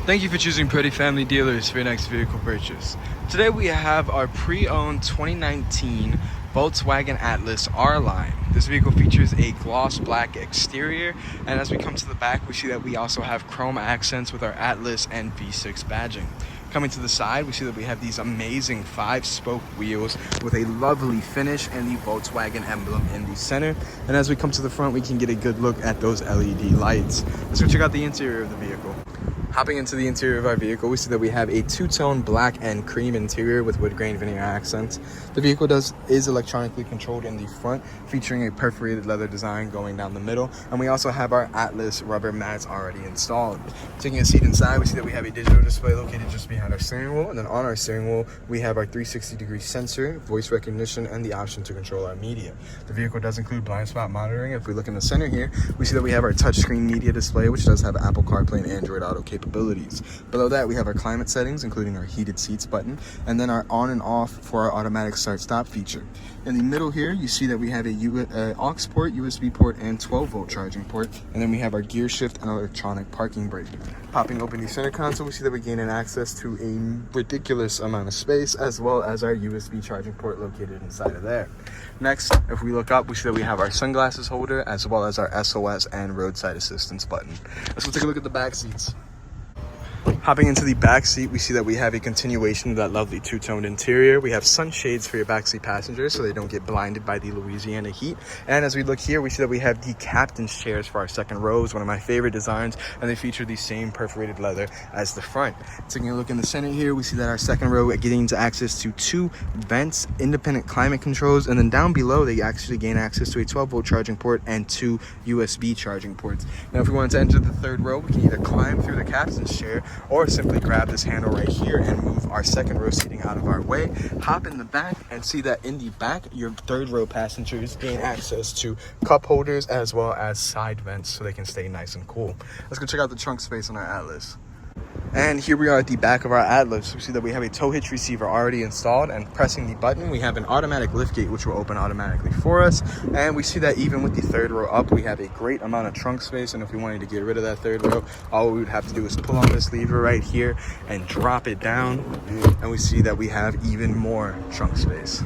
Thank you for choosing Paretti Family Dealers for your next vehicle purchase. Today we have our pre-owned 2019 Volkswagen Atlas R-Line. This vehicle features a gloss black exterior, and as we come to the back, we see that we also have chrome accents with our Atlas and V6 badging. Coming to the side, we see that we have these amazing 5-spoke wheels with a lovely finish and the Volkswagen emblem in the center. And as we come to the front, we can get a good look at those LED lights. Let's go check out the interior of the vehicle. Hopping into the interior of our vehicle, we see that we have a two-tone black and cream interior with wood grain veneer accents. The vehicle is electronically controlled in the front, featuring a perforated leather design going down the middle, and we also have our Atlas rubber mats already installed. Taking a seat inside, we see that we have a digital display located just behind our steering wheel, and then on our steering wheel, we have our 360-degree sensor, voice recognition, and the option to control our media. The vehicle does include blind spot monitoring. If we look in the center here, we see that we have our touchscreen media display, which does have Apple CarPlay and Android Auto capabilities. Below that, we have our climate settings, including our heated seats button, and then our on and off for our automatic start-stop feature. In the middle here, you see that we have a aux port, USB port, and 12-volt charging port, and then we have our gear shift and electronic parking brake. Popping open the center console, we see that we gain access to a ridiculous amount of space, as well as our USB charging port located inside of there. Next, if we look up, we see that we have our sunglasses holder, as well as our SOS and roadside assistance button. Let's go take a look at the back seats. Hopping into the back seat, we see that we have a continuation of that lovely two-toned interior. We have sunshades for your backseat passengers so they don't get blinded by the Louisiana heat. And as we look here, we see that we have the captain's chairs for our second rows, one of my favorite designs, and they feature the same perforated leather as the front. Taking a look in the center here, we see that our second row getting to access to 2 vents, independent climate controls, and then down below they actually gain access to a 12-volt charging port and 2 USB charging ports. Now if we wanted to enter the third row, we can either climb through the captain's chair or simply grab this handle right here and move our second row seating out of our way, hop in the back, and see that in the back, your third row passengers gain access to cup holders as well as side vents so they can stay nice and cool. Let's go check out the trunk space on our Atlas. And here we are at the back of our Atlas. We see that we have a tow hitch receiver already installed, and pressing the button, we have an automatic liftgate which will open automatically for us. And we see that even with the third row up, we have a great amount of trunk space. And if we wanted to get rid of that third row, all we would have to do is pull on this lever right here and drop it down. And we see that we have even more trunk space.